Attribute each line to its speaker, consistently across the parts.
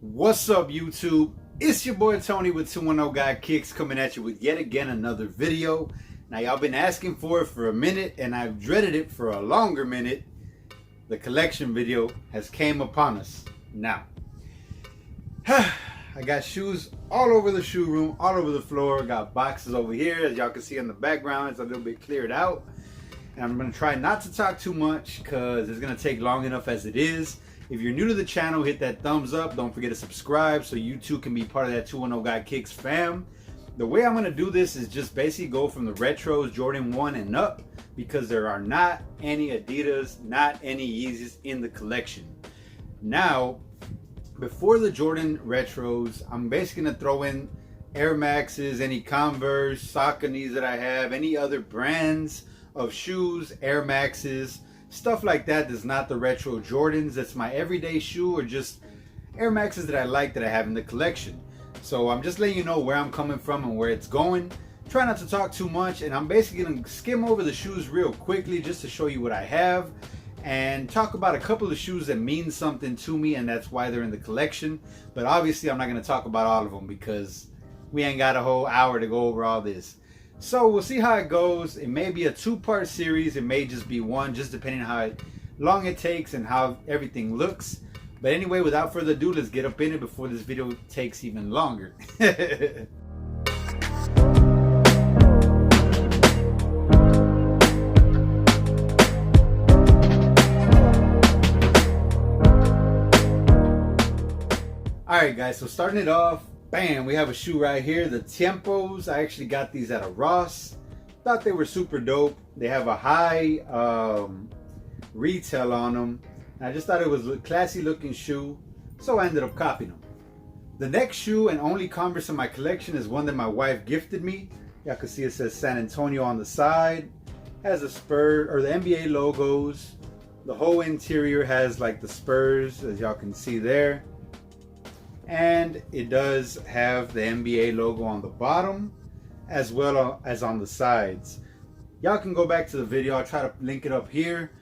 Speaker 1: What's up, YouTube? It's your boy Tony with 210 Got Kickz coming at you with yet again another video. Now, y'all been asking for it for a minute and I've dreaded it for a longer minute. The collection video has came upon us. Now, I got shoes all over the shoe room, all over the floor. Got boxes over here, as y'all can see in the background. It's a little bit cleared out. And I'm going to try not to talk too much because it's going to take long enough as it is. If you're new to the channel, hit that thumbs up. Don't forget to subscribe so you too can be part of that 210 Got Kickz fam. The way I'm going to do this is just basically go from the retros, Jordan 1 and up, because there are not any Adidas, not any Yeezys in the collection. Now, before the Jordan retros, I'm basically going to throw in Air Maxes, any Converse, Sauconys that I have, any other brands of shoes, Air Maxes, stuff like that that's not the retro Jordans. That's my everyday shoe, or just Air Maxes that I like that I have in the collection. So I'm just letting you know where I'm coming from and where it's going. Try not to talk too much, and I'm basically going to skim over the shoes real quickly just to show you what I have and talk about a couple of shoes that mean something to me, and that's why they're in the collection. But obviously I'm not going to talk about all of them because we ain't got a whole hour to go over all this. So we'll see how it goes. It may be a two-part series. It may just be one, just depending on how long it takes and how everything looks. But anyway, without further ado, let's get up in it before this video takes even longer. Alright guys, so starting it off, bam, we have a shoe right here, the Tiempos. I actually got these at a Ross. Thought they were super dope. They have a high retail on them. I just thought it was a classy looking shoe, so I ended up copying them. The next shoe and only Converse in my collection is one that my wife gifted me. Y'all can see it says San Antonio on the side. Has a Spurs, or the NBA logos. The whole interior has like the Spurs, as y'all can see there. And it does have the NBA logo on the bottom as well as on the sides. Y'all can go back to the video. I'll try to link it up here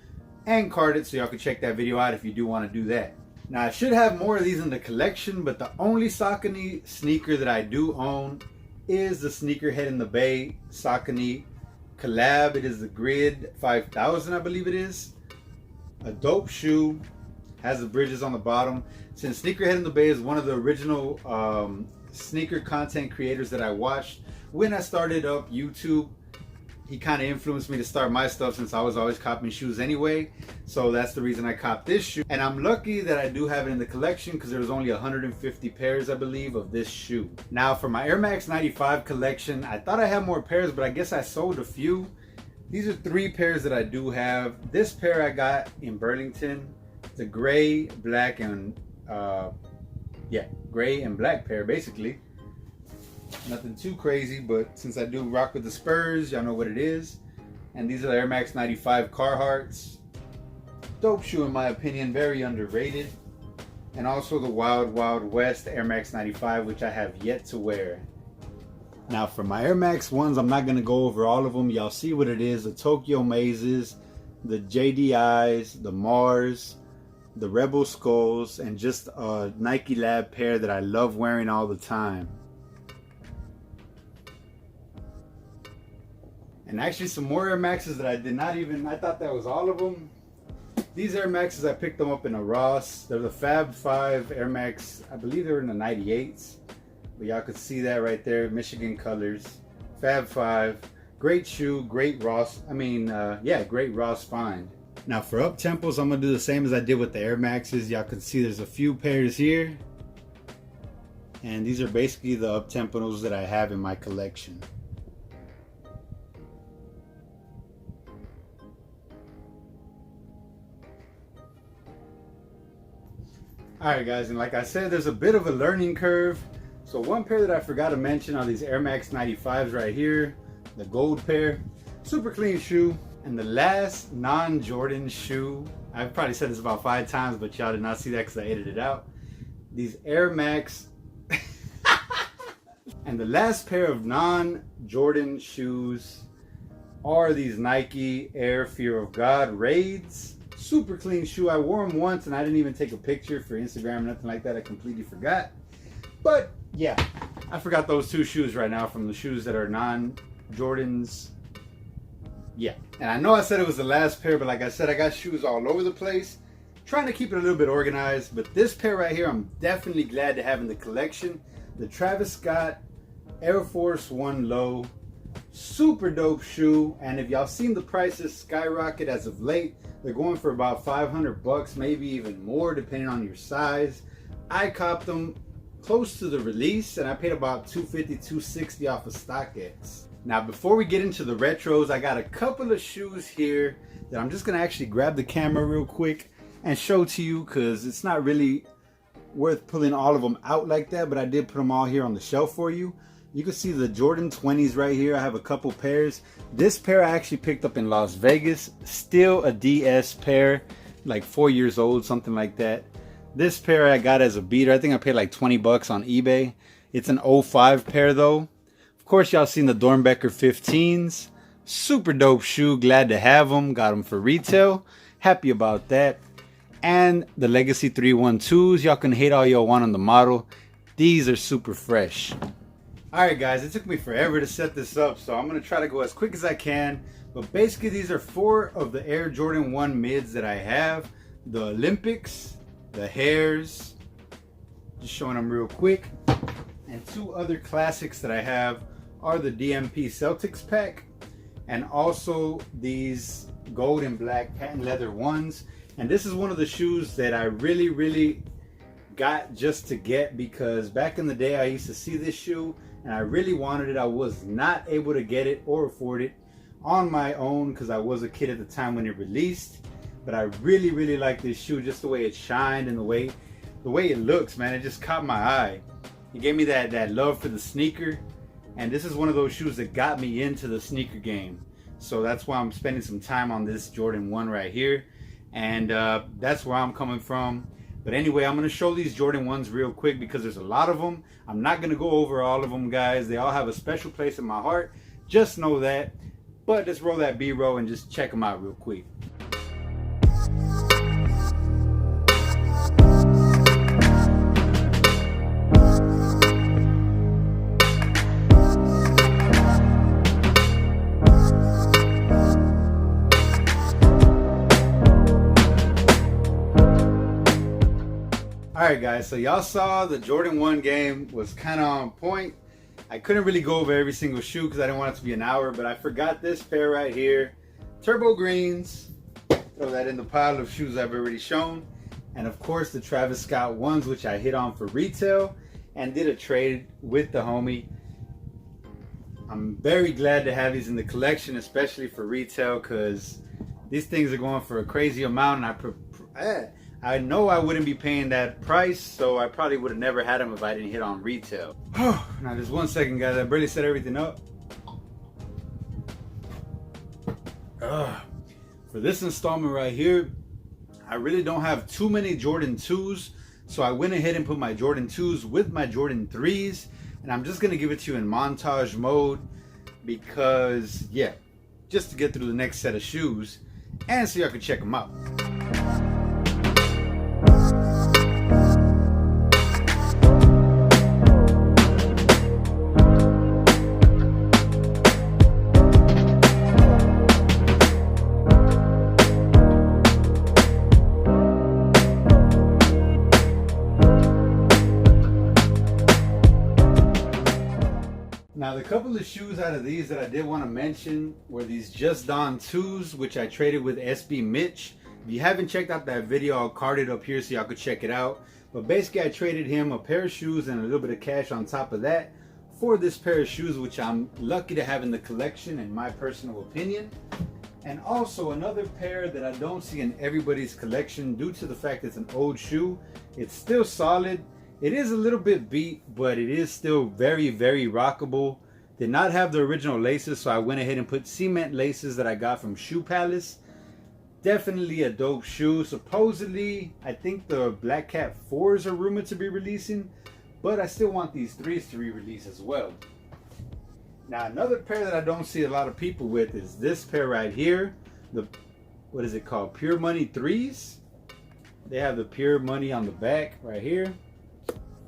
Speaker 1: and card it so y'all can check that video out if you do want to do that. Now, I should have more of these in the collection, but the only Saucony sneaker that I do own is the Sneakerhead in the Bay Saucony collab. It is the Grid 5000, I believe it is. A dope shoe. Has the bridges on the bottom. Since Sneakerhead in the Bay is one of the original sneaker content creators that I watched when I started up YouTube, he kind of influenced me to start my stuff since I was always copying shoes anyway. So that's the reason I copped this shoe. And I'm lucky that I do have it in the collection because there was only 150 pairs, I believe, of this shoe. Now for my Air Max 95 collection, I thought I had more pairs, but I guess I sold a few. These are 3 pairs that I do have. This pair I got in Burlington. It's a gray, black, and gray and black pair basically. Nothing too crazy, but since I do rock with the Spurs, y'all know what it is. And these are the Air Max 95 Carhartts. Dope shoe in my opinion, very underrated. And also the Wild Wild West Air Max 95, which I have yet to wear. Now for my Air Max ones, I'm not gonna go over all of them. Y'all see what it is: the Tokyo Mazes, the JDIs, the Mars, the Rebel Skulls, and just a Nike Lab pair that I love wearing all the time. And actually some more Air Maxes that I thought that was all of them. These Air Maxes, I picked them up in a Ross. They're the Fab 5 Air Max. I believe they were in the 98s. But y'all could see that right there, Michigan colors. Fab 5. Great shoe, great Ross. Great Ross find. Now for up tempos, I'm gonna do the same as I did with the Air Maxes. Y'all can see there's a few pairs here, and these are basically the up tempos that I have in my collection. Alright guys, and like I said, there's a bit of a learning curve. So one pair that I forgot to mention are these Air Max 95s right here, the gold pair. Super clean shoe. And the last non-Jordan shoe, I've probably said this about 5 times, but y'all did not see that because I edited it out. These Air Max. And the last pair of non-Jordan shoes are these Nike Air Fear of God Raids. Super clean shoe. I wore them once and I didn't even take a picture for Instagram or nothing like that. I completely forgot. But yeah, I forgot those two shoes right now from the shoes that are non-Jordans. Yeah, and I know I said it was the last pair, but like I said, I got shoes all over the place. Trying to keep it a little bit organized, but this pair right here, I'm definitely glad to have in the collection. The Travis Scott Air Force One Low. Super dope shoe, and if y'all seen the prices skyrocket as of late, they're going for about 500 bucks, maybe even more depending on your size. I copped them close to the release and I paid about $250, $260 off of StockX. Now before we get into the retros, I got a couple of shoes here that I'm just gonna actually grab the camera real quick and show to you, because it's not really worth pulling all of them out like that, but I did put them all here on the shelf for you. You can see the Jordan 20s right here. I have a couple pairs. This pair I actually picked up in Las Vegas. Still a DS pair, like 4 years old, something like that. This pair I got as a beater. I think I paid like 20 bucks on eBay. It's an 05 pair though. Of course, y'all seen the Dornbecker 15s. Super dope shoe. Glad to have them. Got them for retail. Happy about that. And the Legacy 312s. Y'all can hate all y'all want on the model. These are super fresh. Alright guys, it took me forever to set this up, so I'm going to try to go as quick as I can. But basically these are 4 of the Air Jordan 1 mids that I have. The Olympics, the Hares, just showing them real quick. And 2 other classics that I have are the DMP Celtics pack, and also these gold and black patent leather ones. And this is one of the shoes that I really got just to get, because back in the day I used to see this shoe and I really wanted it. I was not able to get it or afford it on my own because I was a kid at the time when it released. But I really like this shoe, just the way it shined and the way it looks, man. It just caught my eye. It gave me that love for the sneaker, and this is one of those shoes that got me into the sneaker game. So that's why I'm spending some time on this Jordan 1 right here, and that's where I'm coming from. But anyway, I'm going to show these Jordan 1s real quick because there's a lot of them. I'm not going to go over all of them, guys. They all have a special place in my heart. Just know that. But let's roll that B-roll and just check them out real quick. Alright guys, so y'all saw the Jordan 1 game was kind of on point. I couldn't really go over every single shoe because I didn't want it to be an hour, but I forgot this pair right here. Turbo Greens. Throw that in the pile of shoes I've already shown. And of course the Travis Scott ones, which I hit on for retail and did a trade with the homie. I'm very glad to have these in the collection, especially for retail, because these things are going for a crazy amount, and I know I wouldn't be paying that price, so I probably would have never had them if I didn't hit on retail. Now just 1 second, guys. I barely set everything up. For this installment right here, I really don't have too many Jordan 2s, so I went ahead and put my Jordan 2s with my Jordan 3s, and I'm just gonna give it to you in montage mode because, yeah, just to get through the next set of shoes and so y'all can check them out. Now the couple of shoes out of these that I did want to mention were these Just Don 2s, which I traded with SB Mitch. If you haven't checked out that video, I'll card it up here so y'all could check it out. But basically I traded him a pair of shoes and a little bit of cash on top of that for this pair of shoes, which I'm lucky to have in the collection in my personal opinion. And also another pair that I don't see in everybody's collection due to the fact it's an old shoe. It's still solid. It is a little bit beat, but it is still very rockable. Did not have the original laces, so I went ahead and put cement laces that I got from Shoe Palace. Definitely a dope shoe. Supposedly, I think the Black Cat 4s are rumored to be releasing, but I still want these 3s to re-release as well. Now another pair that I don't see a lot of people with is this pair right here. what is it called? Pure Money 3s. They have the Pure Money on the back right here.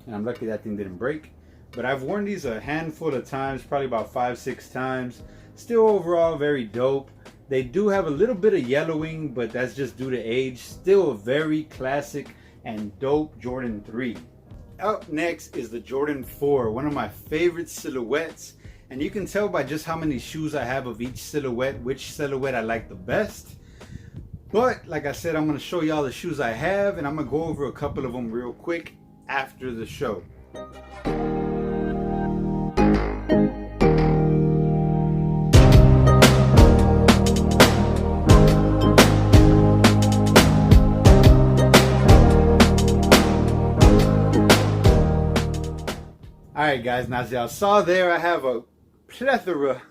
Speaker 1: And I'm lucky that thing didn't break. But I've worn these a handful of times, probably about 5-6 times. Still overall very dope. They do have a little bit of yellowing, but that's just due to age. Still a very classic and dope Jordan 3. Up next is the Jordan 4, one of my favorite silhouettes. And you can tell by just how many shoes I have of each silhouette, which silhouette I like the best. But like I said, I'm going to show y'all the shoes I have, and I'm going to go over a couple of them real quick after the show. Alright guys, now as y'all saw there, I have a plethora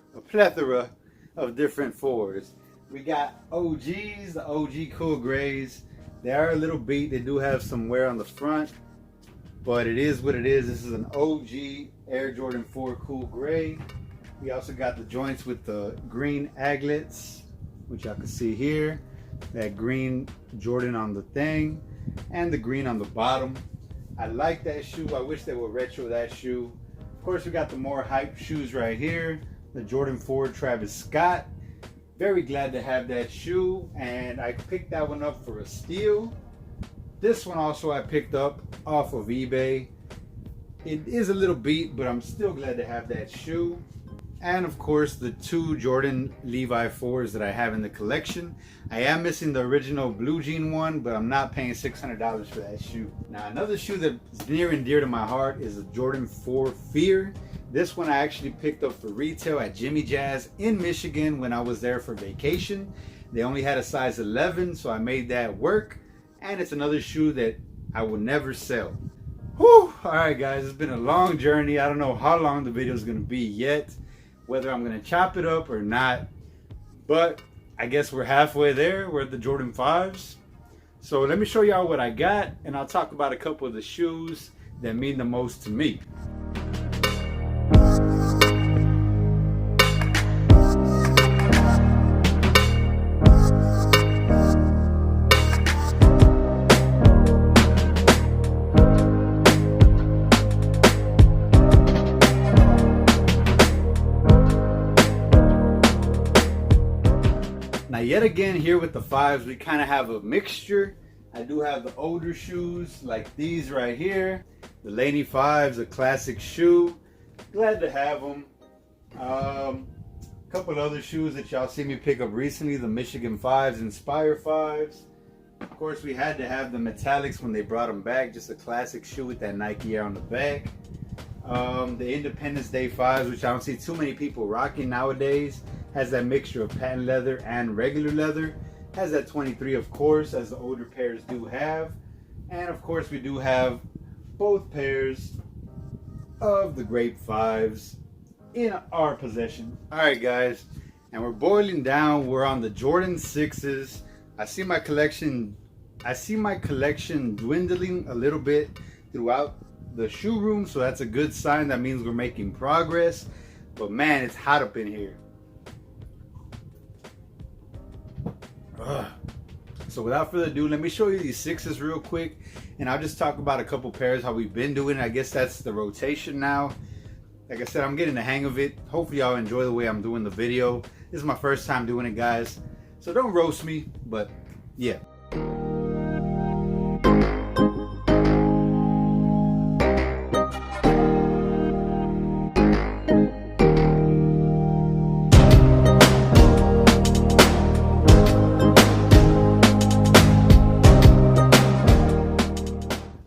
Speaker 1: of different 4s. We got OGs, the OG Cool Grays. They are a little beat, they do have some wear on the front, but it is what it is. This is an OG Air Jordan 4 Cool Gray. We also got the joints with the green aglets, which y'all can see here. That green Jordan on the thing, and the green on the bottom. I like that shoe. I wish they would retro that shoe. Of course, we got the more hype shoes right here. The Jordan 4 Travis Scott. Very glad to have that shoe. And I picked that one up for a steal. This one also I picked up off of eBay. It is a little beat, but I'm still glad to have that shoe. And of course, the 2 Jordan Levi 4s that I have in the collection. I am missing the original blue jean one, but I'm not paying $600 for that shoe. Now, another shoe that's near and dear to my heart is the Jordan 4 Fear. This one I actually picked up for retail at Jimmy Jazz in Michigan when I was there for vacation. They only had a size 11, so I made that work. And it's another shoe that I will never sell. Whew! Alright guys, it's been a long journey. I don't know how long the video is going to be yet, whether I'm going to chop it up or not. But I guess we're halfway there. We're at the Jordan 5s. So let me show y'all what I got, and I'll talk about a couple of the shoes that mean the most to me. Now yet again here with the 5s, we kind of have a mixture. I do have the older shoes like these right here. The Laney 5s, a classic shoe. Glad to have them. A couple other shoes that y'all see me pick up recently. The Michigan 5s, Inspire 5s. Of course, we had to have the metallics when they brought them back. Just a classic shoe with that Nike Air on the back. The Independence Day 5s, which I don't see too many people rocking nowadays. Has that mixture of patent leather and regular leather. Has that 23, of course, as the older pairs do have. And of course, we do have both pairs of the Grape 5s in our possession. Alright guys, and we're boiling down. We're on the Jordan 6s. I see my collection dwindling a little bit throughout the shoe room, so that's a good sign. That means we're making progress. But man, it's hot up in here. So without further ado, let me show you these 6s real quick, and I'll just talk about a couple pairs, how we've been doing. I guess that's the rotation now. Like I said, I'm getting the hang of it. Hopefully y'all enjoy the way I'm doing the video. This is my first time doing it, guys, so don't roast me, but yeah.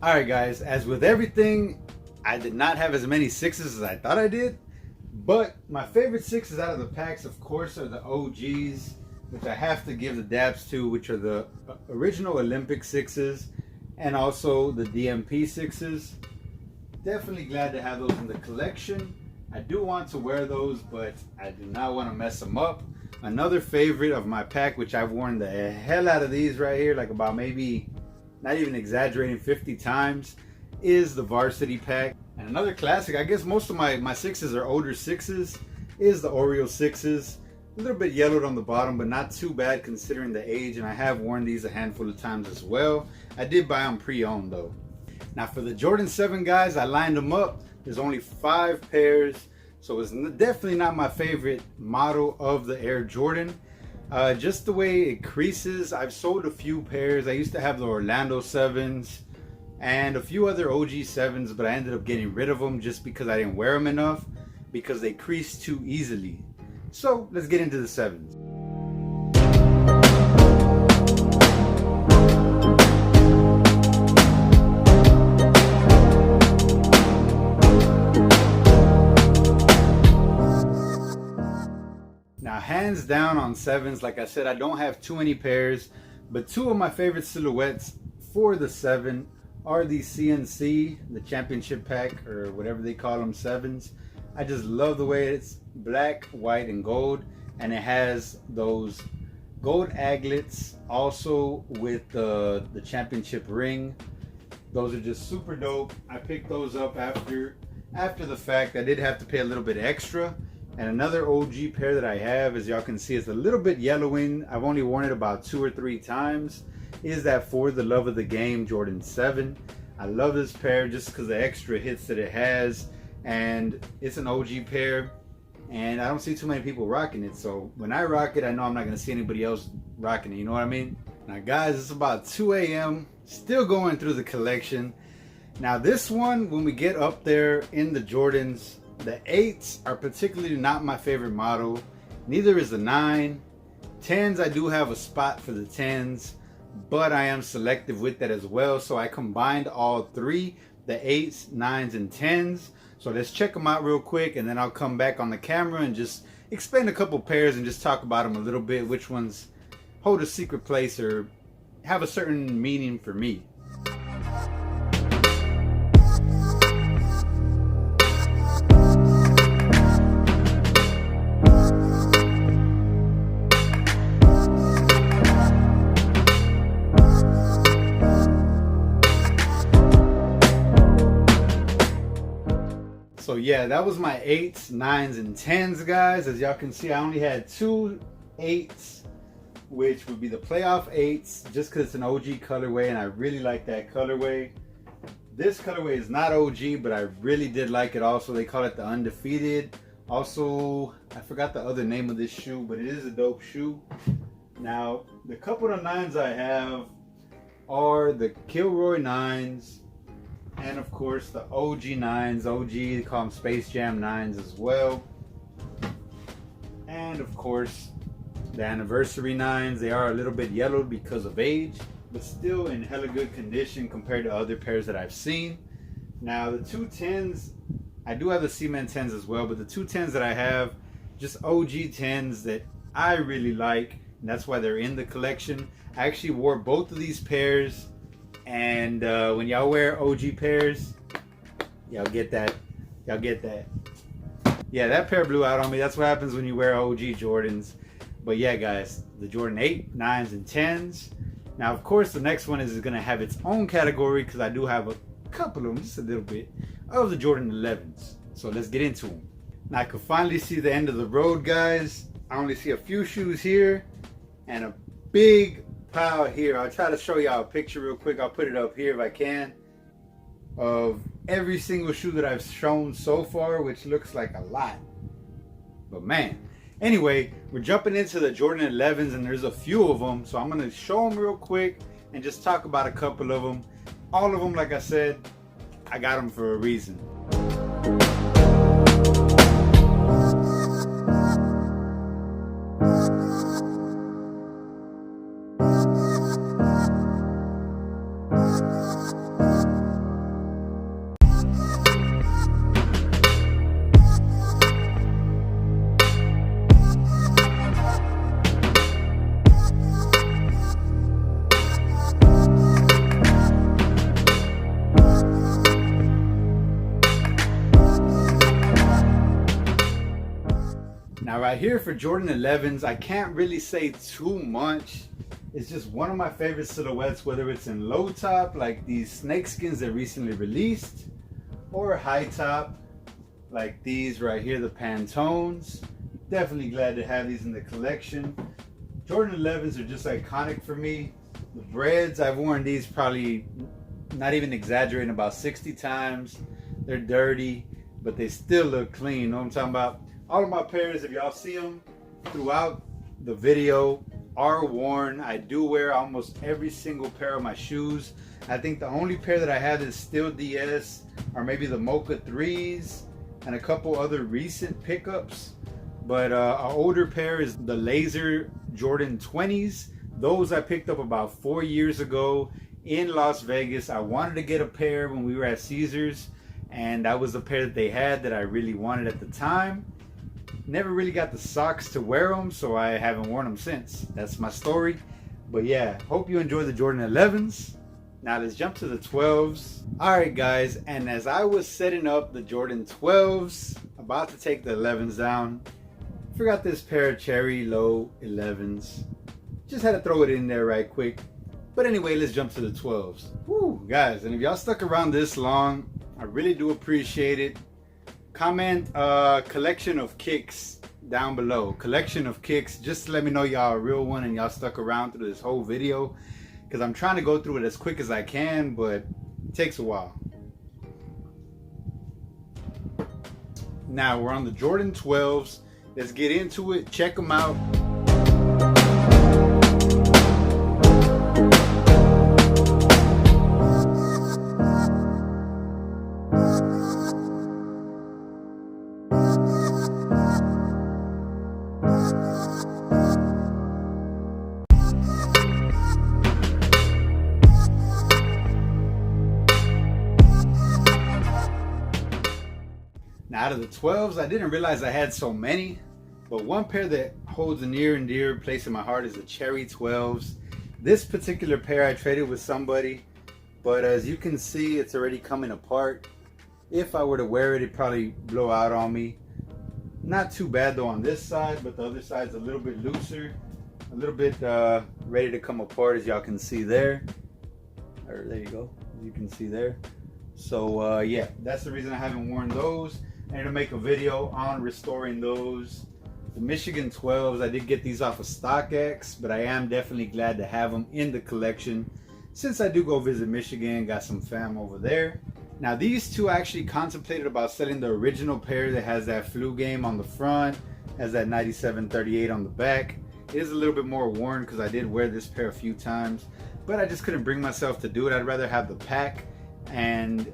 Speaker 1: Alright guys, as with everything, I did not have as many 6s as I thought I did, but my favorite 6s out of the packs, of course, are the OGs, which I have to give the dabs to, which are the original Olympic 6s and also the DMP 6s. Definitely glad to have those in the collection. I do want to wear those, but I do not want to mess them up. Another favorite of my pack, which I've worn the hell out of these right here, like about maybe, not even exaggerating, 50 times, is the Varsity pack. And another classic, I guess most of my 6s are older 6s, is the Oreo 6s. little bit yellowed on the bottom, but not too bad considering the age, and I have worn these a handful of times as well. I did buy them pre-owned though. Now for the Jordan 7 guys, I lined them up. There's only 5 pairs, so it's definitely not my favorite model of the Air Jordan. Just the way it creases. I've sold a few pairs. I used to have the Orlando 7s and a few other OG 7s, but I ended up getting rid of them just because I didn't wear them enough, because they crease too easily. So let's get into the 7s. Now hands down on 7s, like I said, I don't have too many pairs, but 2 of my favorite silhouettes for the 7 are the CNC, the championship pack, or whatever they call them, 7s. I just love the way it's black, white, and gold, and it has those gold aglets also with the championship ring. Those are just super dope. I picked those up after the fact. I did have to pay a little bit extra. And another OG pair that I have, as y'all can see, it's a little bit yellowing. I've only worn it about 2 or 3 times. Is that For the Love of the Game Jordan 7. I love this pair just because the extra hits that it has, and it's an OG pair, and I don't see too many people rocking it. So when I rock it, I know I'm not going to see anybody else rocking it, you know what I mean? Now guys, it's about 2 a.m. still going through the collection. Now this one, when we get up there in the Jordans, the 8s are particularly not my favorite model. Neither is the 9. 10s, I do have a spot for the 10s, but I am selective with that as well. So I combined all 3, the 8s, 9s, and 10s. So let's check them out real quick, and then I'll come back on the camera and just explain a couple pairs and just talk about them a little bit, which ones hold a secret place or have a certain meaning for me. So yeah, that was my 8s, 9s, and 10s, guys. As y'all can see, I only had 2 8s, which would be the playoff 8s, just because it's an OG colorway, and I really like that colorway. This colorway is not OG, but I really did like it also. They call it the Undefeated. Also, I forgot the other name of this shoe, but it is a dope shoe. Now, the couple of 9s I have are the Kilroy 9s, and of course the OG 9s. OG, they call them Space Jam 9s as well. And of course the Anniversary 9s. They are a little bit yellowed because of age, but still in hella good condition compared to other pairs that I've seen. Now the 2 10s, I do have the Cement 10s as well, but the 2 10s that I have, just OG 10s that I really like, and that's why they're in the collection. I actually wore both of these pairs, and when y'all wear OG pairs, y'all get that. Y'all get that. Yeah, that pair blew out on me. That's what happens when you wear OG Jordans. But yeah, guys, the Jordan 8, 9s, and 10s. Now, of course, the next one is going to have its own category, because I do have a couple of them, just a little bit, of the Jordan 11s. So let's get into them. Now, I can finally see the end of the road, guys. I only see a few shoes here and a big pile here. I'll try to show y'all a picture real quick. I'll put it up here if I can, of every single shoe that I've shown so far, which looks like a lot. But man, anyway, we're jumping into the Jordan 11s, and there's a few of them. So I'm going to show them real quick and just talk about a couple of them. All of them, like I said, I got them for a reason. Now right here for Jordan 11s, I can't really say too much. It's just one of my favorite silhouettes, whether it's in low top, like these snakeskins that recently released, or high top, like these right here, the Pantones. definitely glad to have these in the collection. Jordan 11s are just iconic for me. The Breads, I've worn these probably, not even exaggerating, about 60 times. They're dirty, but they still look clean. You know what I'm talking about? All of my pairs, if y'all see them throughout the video, are worn. I do wear almost every single pair of my shoes. I think the only pair that I have is still DS, or maybe the Mocha 3s, and a couple other recent pickups. But an older pair is the Laser Jordan 20s. Those I picked up about 4 years ago in Las Vegas. I wanted to get a pair when we were at Caesars, and that was the pair that they had that I really wanted at the time. Never really got the socks to wear them, so I haven't worn them since. That's my story. But yeah, hope you enjoy the Jordan 11s. Now let's jump to the 12s. Alright guys, and as I was setting up the Jordan 12s, about to take the 11s down, forgot this pair of cherry low 11s. Just had to throw it in there right quick. But anyway, let's jump to the 12s. Woo, guys, and if y'all stuck around this long, I really do appreciate it. Comment collection of kicks down below. Collection of kicks, just to let me know y'all a real one and y'all stuck around through this whole video, because I'm trying to go through it as quick as I can, but it takes a while. Now we're on the Jordan 12s. Let's get into it. Check them out. Now out of the 12s, I didn't realize I had so many, but one pair that holds a near and dear place in my heart is the Cherry 12s. This particular pair I traded with somebody, but as you can see, it's already coming apart. If I were to wear it, it'd probably blow out on me. Not too bad though on this side, but the other side's a little bit looser, a little bit ready to come apart, as y'all can see there. Or there you go, as you can see there. So yeah, that's the reason I haven't worn those. I need to make a video on restoring those. The Michigan 12s, I did get these off of StockX, but I am definitely glad to have them in the collection since I do go visit Michigan, got some fam over there. Now these two, I actually contemplated about selling the original pair that has that flu game on the front, has that 9738 on the back. It is a little bit more worn because I did wear this pair a few times, but I just couldn't bring myself to do it. I'd rather have the pack, and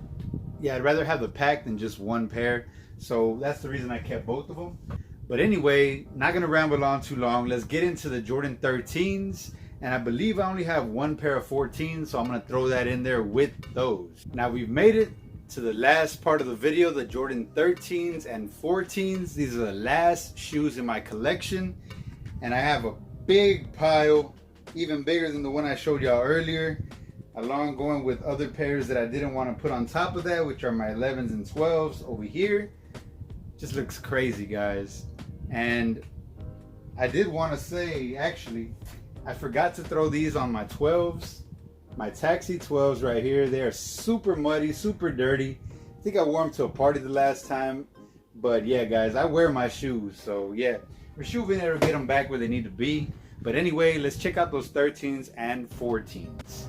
Speaker 1: yeah, I'd rather have the pack than just one pair. So that's the reason I kept both of them. But anyway, not gonna ramble on too long. Let's get into the Jordan 13s. And I believe I only have one pair of 14s, so I'm gonna throw that in there with those. Now we've made it to the last part of the video, the Jordan 13s and 14s. These are the last shoes in my collection. And I have a big pile, even bigger than the one I showed y'all earlier, along going with other pairs that I didn't want to put on top of that, which are my 11s and 12s over here. Just looks crazy, guys. And I did want to say, actually, I forgot to throw these on my 12s. My Taxi 12s right here. They are super muddy, super dirty. I think I wore them to a party the last time. But yeah, guys, I wear my shoes. So yeah, Reshoevn will get them back where they need to be. But anyway, let's check out those 13s and 14s.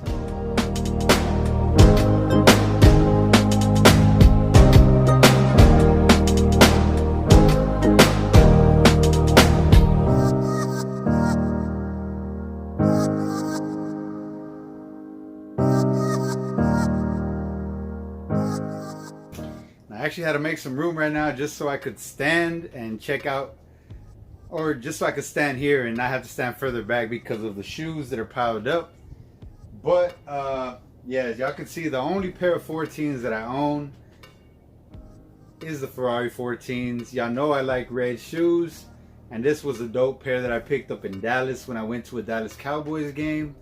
Speaker 1: I actually had to make some room right now just so I could stand and check out, or just so I could stand here and not have to stand further back because of the shoes that are piled up. But yeah, as y'all can see, the only pair of 14s that I own is the Ferrari 14s. Y'all know I like red shoes, and this was a dope pair that I picked up in Dallas when I went to a Dallas Cowboys game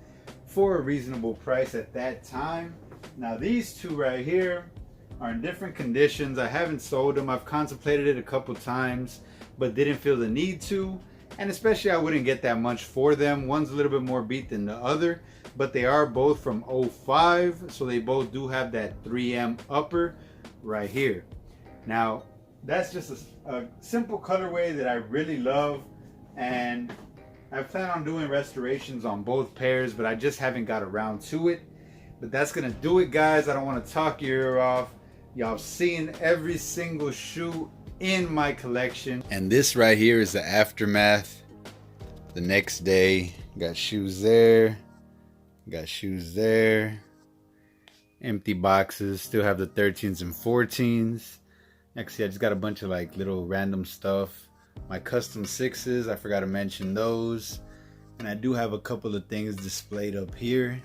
Speaker 1: for a reasonable price at that time. Now these two right here are in different conditions. I haven't sold them. I've contemplated it a couple times, but didn't feel the need to. And especially I wouldn't get that much for them. One's a little bit more beat than the other, but they are both from 05. So they both do have that 3M upper right here. Now, that's just a simple colorway that I really love, and I plan on doing restorations on both pairs, but I just haven't got around to it. But that's gonna do it, guys. I don't want to talk your ear off. Y'all seen every single shoe in my collection, and this right here is the aftermath. The next day, got shoes there, got shoes there, empty boxes. Still have the 13s and 14s. Actually, I just got a bunch of like little random stuff. My custom 6s, I forgot to mention those. And I do have a couple of things displayed up here.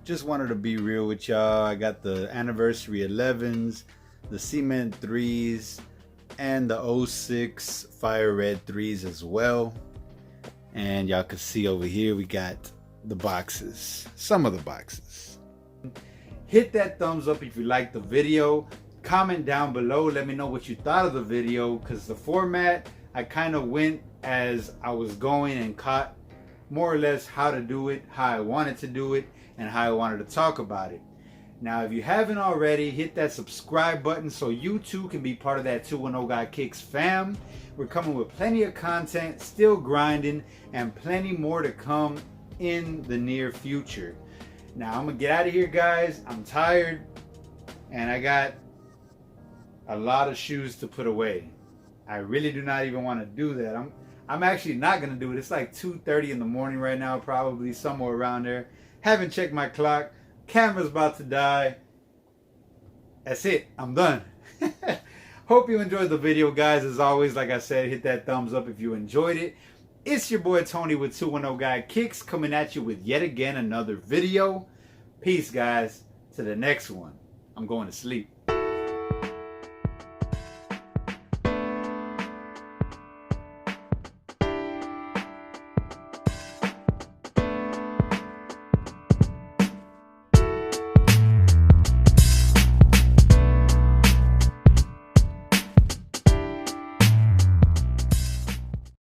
Speaker 1: Just wanted to be real with y'all. I got the anniversary 11s, the cement 3s, and the 06 fire red 3s as well. And y'all can see over here we got the boxes, some of the boxes. Hit that thumbs up if you liked the video. Comment down below, let me know what you thought of the video, because the format, I kind of went as I was going and caught more or less how to do it, how I wanted to do it, and how I wanted to talk about it. Now, if you haven't already, hit that subscribe button so you too can be part of that 210 Got Kickz fam. We're coming with plenty of content, still grinding, and plenty more to come in the near future. Now, I'm gonna get out of here, guys. I'm tired, and I got a lot of shoes to put away. I really do not even want to do that. I'm actually not gonna do it. It's like 2:30 in the morning right now, probably somewhere around there. Haven't checked my clock. Camera's about to die. That's it. I'm done. Hope you enjoyed the video, guys. As always, like I said, hit that thumbs up if you enjoyed it. It's your boy Tony with 210 Got Kickz coming at you with yet again another video. Peace, guys. To the next one. I'm going to sleep.